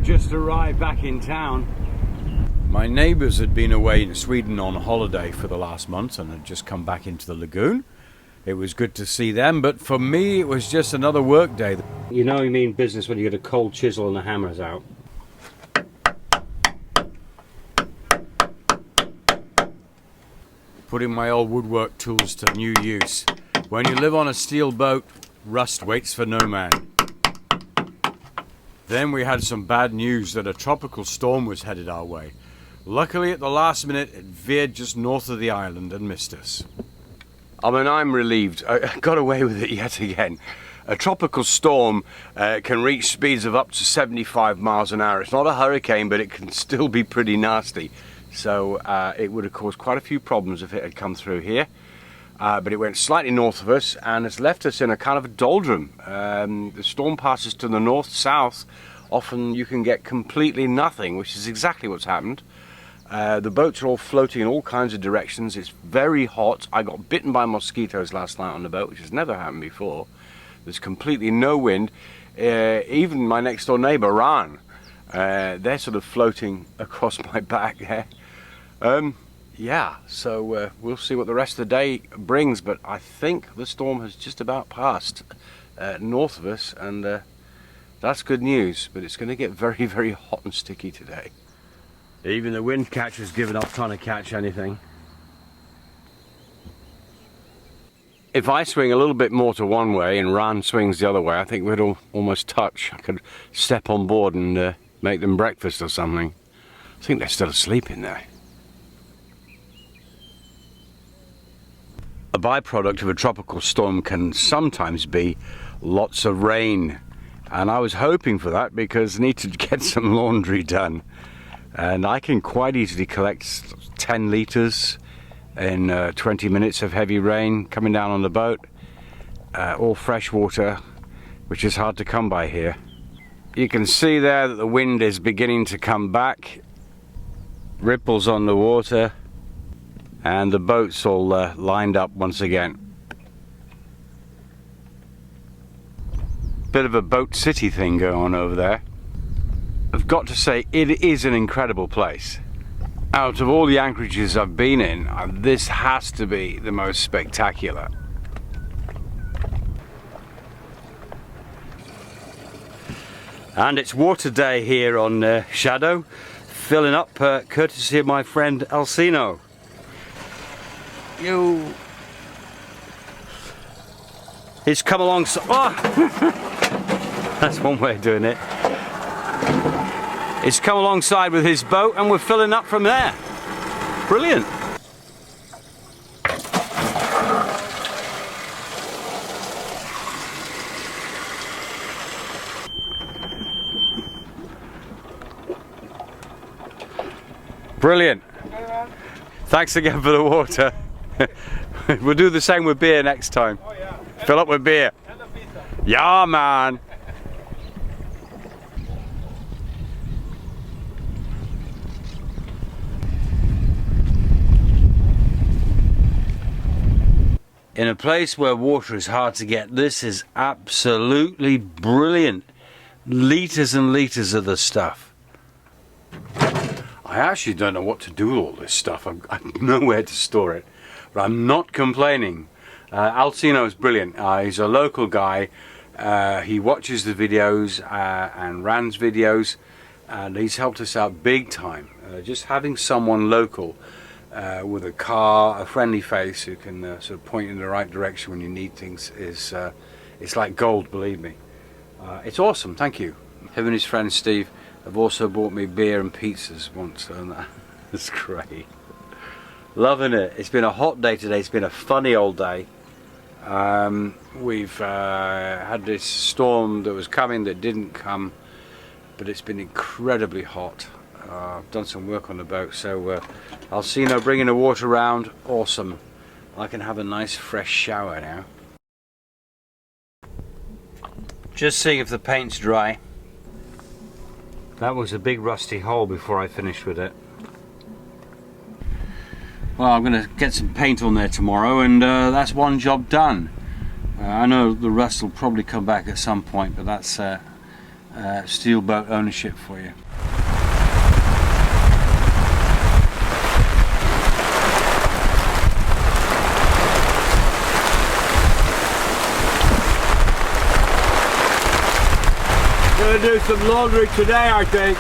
just arrived back in town. My neighbours had been away in Sweden on holiday for the last month and had just come back into the lagoon. It was good to see them, but for me it was just another work day. You know you mean business when you get a cold chisel and the hammer's out. Putting my old woodwork tools to new use. When you live on a steel boat, rust waits for no man. Then we had some bad news that a tropical storm was headed our way. Luckily at the last minute it veered just north of the island and missed us. I mean, I'm relieved. I got away with it yet again. A tropical storm can reach speeds of up to 75 miles an hour. It's not a hurricane, but it can still be pretty nasty. So it would have caused quite a few problems if it had come through here. But it went slightly north of us and it's left us in a kind of a doldrum. The storm passes to the north-south. Often you can get completely nothing, which is exactly what's happened. The boats are all floating in all kinds of directions. It's very hot. I got bitten by mosquitoes last night on the boat, which has never happened before. There's completely no wind. Even my next door neighbour ran. They're sort of floating across my back there. Yeah, so we'll see what the rest of the day brings, but I think the storm has just about passed north of us, and that's good news, but it's going to get very, very hot and sticky today. Even the wind catcher's given up trying to catch anything. If I swing a little bit more to one way and Ran swings the other way, I think we'd almost touch. I could step on board and make them breakfast or something. I think they're still asleep in there. A byproduct of a tropical storm can sometimes be lots of rain. And I was hoping for that because I need to get some laundry done. And I can quite easily collect 10 litres in 20 minutes of heavy rain coming down on the boat. All fresh water, which is hard to come by here. You can see there that the wind is beginning to come back. Ripples on the water. And the boat's all lined up once again. Bit of a boat city thing going on over there. I've got to say, it is an incredible place. Out of all the anchorages I've been in, this has to be the most spectacular. And it's water day here on Seadog, filling up courtesy of my friend Alcino. He's come along so... Oh! That's one way of doing it. He's come alongside with his boat and we're filling up from there. Brilliant. Brilliant. Thanks again for the water. We'll do the same with beer next time. Oh, yeah. Fill up with beer. And a pizza. Yeah, man. In a place where water is hard to get, this is absolutely brilliant. Litres and litres of the stuff. I actually don't know what to do with all this stuff. I've nowhere to store it. But I'm not complaining. Alcino is brilliant. He's a local guy. He watches the videos and Ran's videos, and he's helped us out big time. Just having someone local with a car, a friendly face who can sort of point in the right direction when you need things is it's like gold, believe me. It's awesome, thank you. Him and his friend Steve have also bought me beer and pizzas once, and that's great. Loving it. It's been a hot day today. It's been a funny old day. We've had this storm that was coming that didn't come, but it's been incredibly hot. I've done some work on the boat, so Alcino bringing the water around, awesome. I can have a nice fresh shower now. Just seeing if the paint's dry. That was a big rusty hole before I finished with it. Well, I'm going to get some paint on there tomorrow, and that's one job done. I know the rust will probably come back at some point, but that's steel boat ownership for you. Gonna do some laundry today, I think.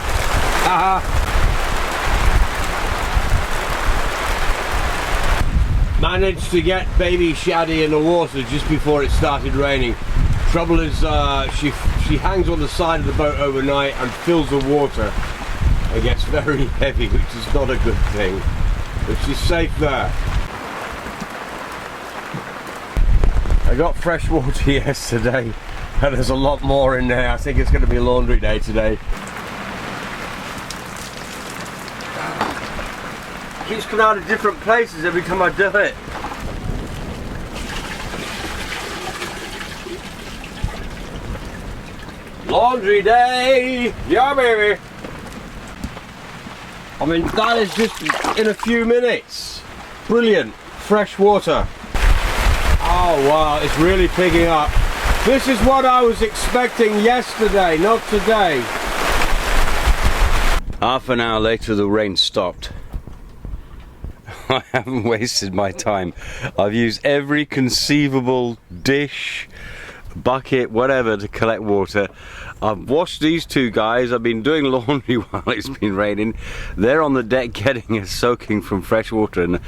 Managed to get baby Shaddy in the water just before it started raining. Trouble is, she hangs on the side of the boat overnight and fills the water. It gets very heavy, which is not a good thing. But she's safe there. I got fresh water yesterday, and there's a lot more in there. I think it's going to be a laundry day today. It keeps coming out of different places every time I do it. Laundry day! Yeah, baby! I mean, that is just in a few minutes. Brilliant. Fresh water. Oh wow, it's really picking up. This is what I was expecting yesterday, not today. Half an hour later, the rain stopped. I haven't wasted my time. I've used every conceivable dish, bucket, whatever to collect water. I've washed these two guys. I've been doing laundry while it's been raining. They're on the deck getting a soaking from fresh water, and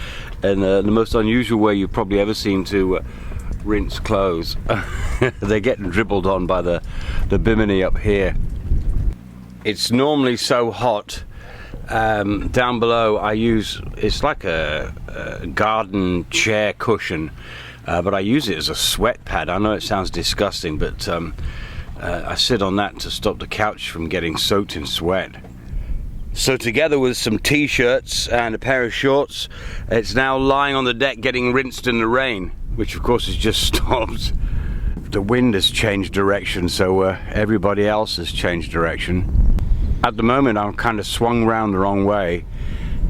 the most unusual way you've probably ever seen to rinse clothes. They're getting dribbled on by the bimini up here. It's normally so hot. Down below I use, it's like a garden chair cushion, but I use it as a sweat pad. I know it sounds disgusting, but I sit on that to stop the couch from getting soaked in sweat. So together with some t-shirts and a pair of shorts, it's now lying on the deck getting rinsed in the rain, which of course has just stopped. The wind has changed direction, so everybody else has changed direction. At the moment I'm kind of swung round the wrong way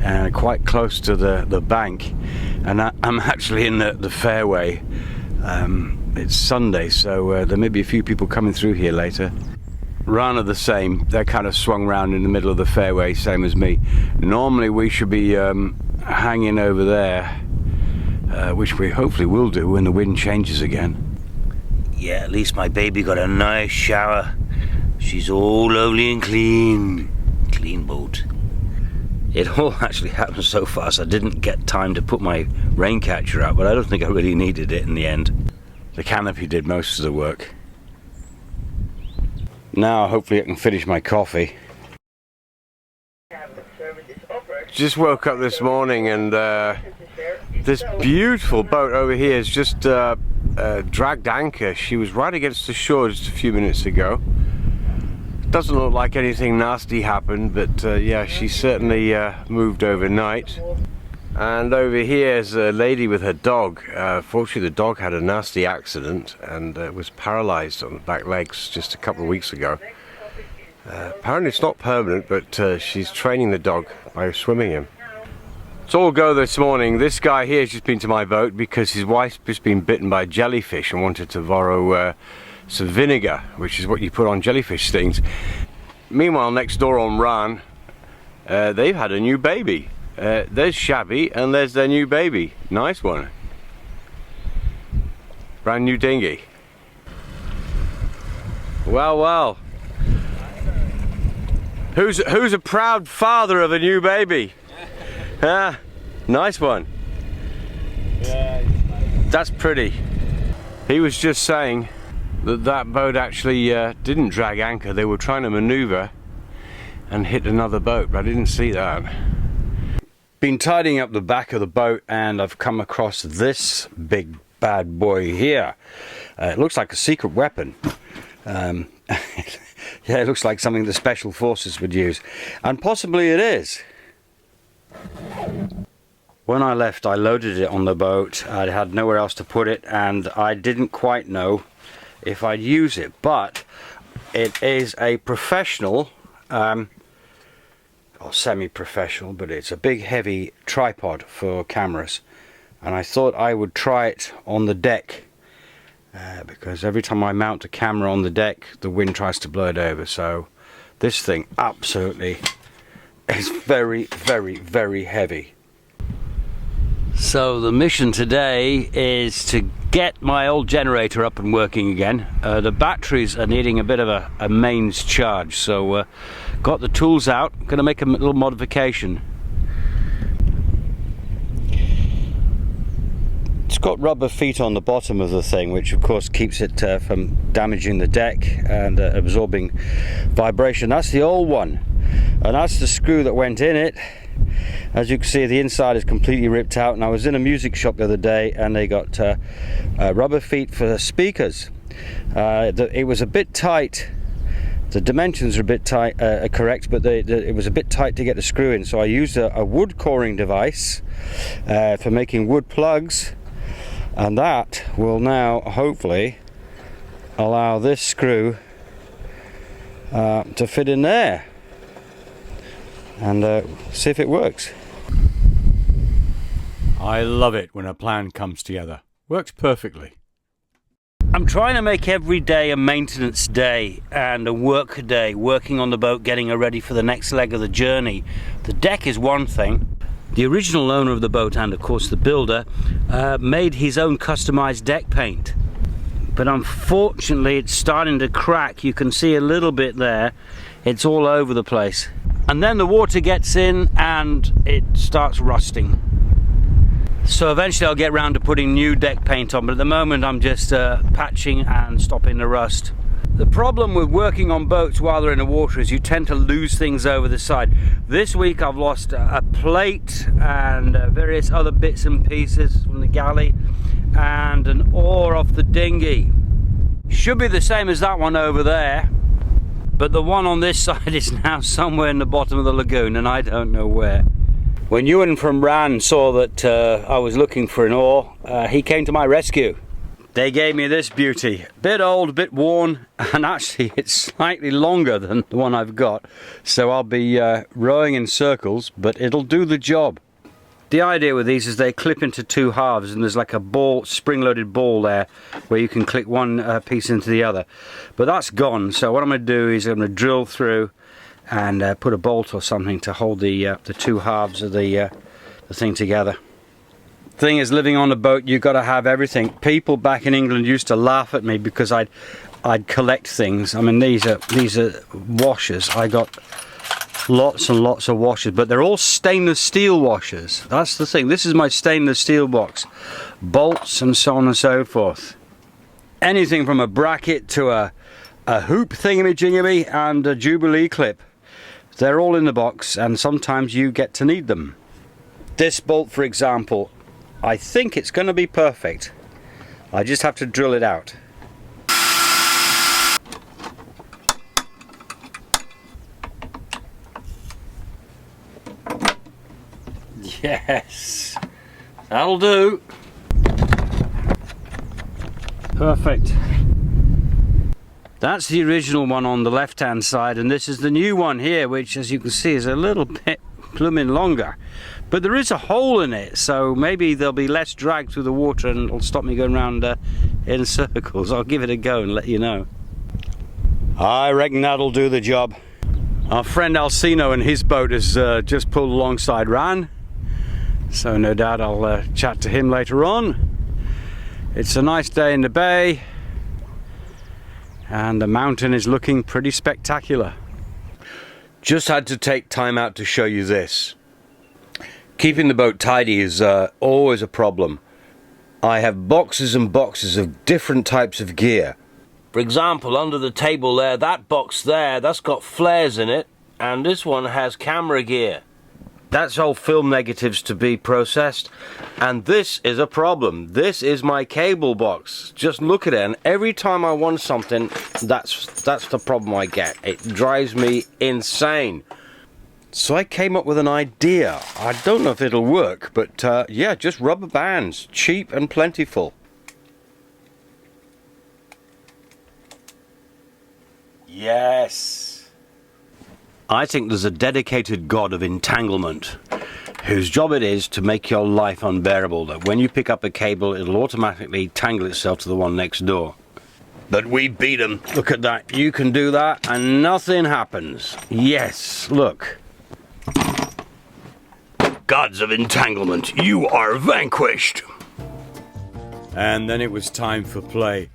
and quite close to the bank, and I'm actually in the fairway. It's Sunday, so there may be a few people coming through here later. Ran are the same. They're kind of swung round in the middle of the fairway, same as me. Normally we should be hanging over there, which we hopefully will do when the wind changes again. Yeah, at least my baby got a nice shower. She's all lovely and clean. Clean boat. It all actually happened so fast I didn't get time to put my rain catcher out, but I don't think I really needed it in the end. The canopy did most of the work. Now hopefully I can finish my coffee. Just woke up this morning and this beautiful boat over here has just dragged anchor. She was right against the shore just a few minutes ago. Doesn't look like anything nasty happened, but yeah, she certainly moved overnight. And over here is a lady with her dog. Fortunately the dog had a nasty accident and was paralyzed on the back legs just a couple of weeks ago. Apparently it's not permanent, but she's training the dog by swimming him. It's all go this morning. This guy here has just been to my boat because his wife's just been bitten by a jellyfish and wanted to borrow some vinegar, which is what you put on jellyfish stings. Meanwhile, next door on Ran, they've had a new baby. There's Shabby and there's their new baby. Nice one. Brand new dinghy. Well, well. Who's a proud father of a new baby? Nice one. That's pretty. He was just saying that boat actually didn't drag anchor. They were trying to maneuver and hit another boat, but I didn't see that. Been tidying up the back of the boat and I've come across this big bad boy here. It looks like a secret weapon. Yeah, it looks like something the special forces would use, and possibly it is. When I left, I loaded it on the boat. I had nowhere else to put it and I didn't quite know if I'd use it, but it is a professional or semi-professional, but it's a big heavy tripod for cameras, and I thought I would try it on the deck because every time I mount a camera on the deck, the wind tries to blow it over. So this thing absolutely is very, very, very heavy. So the mission today is to get my old generator up and working again. The batteries are needing a bit of a mains charge, so got the tools out, going to make a little modification. It's got rubber feet on the bottom of the thing, which of course keeps it from damaging the deck and absorbing vibration. That's the old one, and that's the screw that went in it. As you can see, the inside is completely ripped out, and I was in a music shop the other day and they got rubber feet for the speakers. It was a bit tight. The dimensions are a bit tight, correct, but it was a bit tight to get the screw in, so I used a wood coring device for making wood plugs, and that will now hopefully allow this screw to fit in there, and see if it works. I love it when a plan comes together. Works perfectly. I'm trying to make every day a maintenance day and a work day, working on the boat, getting her ready for the next leg of the journey. The deck is one thing. The original owner of the boat, and of course the builder, made his own customized deck paint. But unfortunately it's starting to crack. You can see a little bit there. It's all over the place. And then the water gets in and it starts rusting. So eventually I'll get round to putting new deck paint on, but at the moment I'm just patching and stopping the rust. The problem with working on boats while they're in the water is you tend to lose things over the side. This week I've lost a plate and various other bits and pieces from the galley and an oar off the dinghy. Should be the same as that one over there, but the one on this side is now somewhere in the bottom of the lagoon and I don't know where. When Ewan from Ran saw that I was looking for an oar, he came to my rescue. They gave me this beauty. Bit old, a bit worn, and actually it's slightly longer than the one I've got. So I'll be rowing in circles, but it'll do the job. The idea with these is they clip into two halves, and there's like a ball, spring-loaded ball there, where you can click one piece into the other. But that's gone, so what I'm going to do is I'm going to drill through and put a bolt or something to hold the two halves of the thing together. Thing is, living on a boat, you've got to have everything. People back in England used to laugh at me because I'd collect things. I mean, these are washers. I got lots and lots of washers, but they're all stainless steel washers. That's the thing. This is my stainless steel box. Bolts and so on and so forth. Anything from a bracket to a hoop thingamajigamy and a Jubilee clip. They're all in the box, and sometimes you get to need them. This bolt, for example, I think it's going to be perfect. I just have to drill it out. Yes, that'll do. Perfect. That's the original one on the left hand side, and this is the new one here, which as you can see is a little bit blooming longer, but there is a hole in it, so maybe there'll be less drag through the water and it'll stop me going round in circles. I'll give it a go and let you know. I reckon that'll do the job. Our friend Alcino and his boat has just pulled alongside Ran, so no doubt I'll chat to him later on. It's a nice day in the bay, and the mountain is looking pretty spectacular. Just had to take time out to show you this. Keeping the boat tidy is always a problem. I have boxes and boxes of different types of gear. For example, under the table there, that box there, that's got flares in it, and this one has camera gear. That's all film negatives to be processed, and this is a problem. This is my cable box. Just look at it, and every time I want something, that's the problem I get. It drives me insane. So I came up with an idea. I don't know if it'll work, but yeah, just rubber bands, cheap and plentiful. Yes. I think there's a dedicated god of entanglement. whose job it is to make your life unbearable, that when you pick up a cable it'll automatically tangle itself to the one next door. But we beat them. Look at that. You can do that and nothing happens. Yes, look. Gods of entanglement, you are vanquished. And then it was time for play.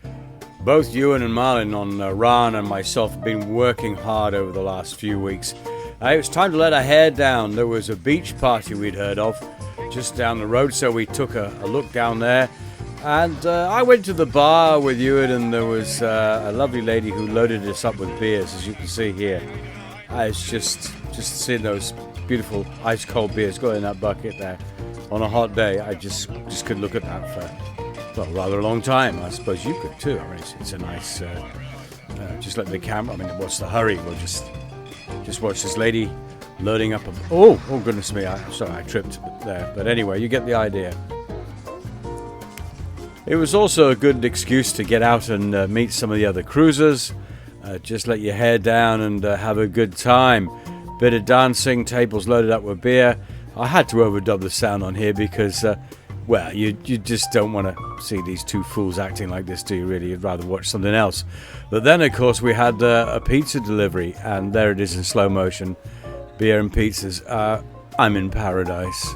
Both Ewan and Marlin on Ran and myself have been working hard over the last few weeks. It was time to let our hair down. There was a beach party we'd heard of just down the road, so we took a look down there. And I went to the bar with Ewan, and there was a lovely lady who loaded us up with beers, as you can see here. It's just seeing those beautiful ice-cold beers going in that bucket there on a hot day. I just could look at that for, well, rather a long time. I suppose you could too. I mean, it's a nice, just let the camera, I mean, what's the hurry? We'll just watch this lady loading up oh goodness me, sorry, I tripped there. But anyway, you get the idea. It was also a good excuse to get out and meet some of the other cruisers. Just let your hair down and have a good time. Bit of dancing, tables loaded up with beer. I had to overdub the sound on here because, well, you just don't want to see these two fools acting like this, do you really? You'd rather watch something else. But then, of course, we had a pizza delivery, and there it is in slow motion. Beer and pizzas. I'm in paradise.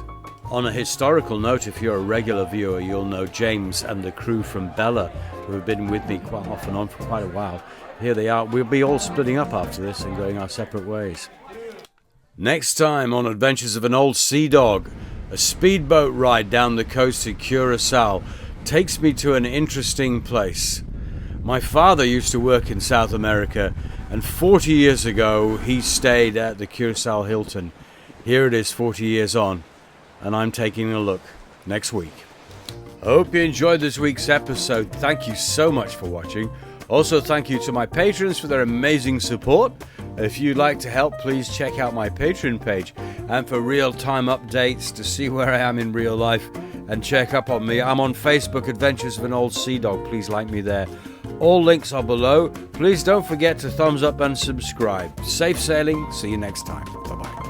On a historical note, if you're a regular viewer, you'll know James and the crew from Bella, who have been with me quite off and on for quite a while. Here they are. We'll be all splitting up after this and going our separate ways. Next time on Adventures of an Old Seadog, a speedboat ride down the coast of Curacao takes me to an interesting place. My father used to work in South America, and 40 years ago he stayed at the Curacao Hilton. Here it is 40 years on, and I'm taking a look next week. I hope you enjoyed this week's episode. Thank you so much for watching. Also, thank you to my patrons for their amazing support. If you'd like to help, please check out my Patreon page. And for real-time updates to see where I am in real life and check up on me, I'm on Facebook, Adventures of an Old Seadog. Please like me there. All links are below. Please don't forget to thumbs up and subscribe. Safe sailing. See you next time. Bye-bye.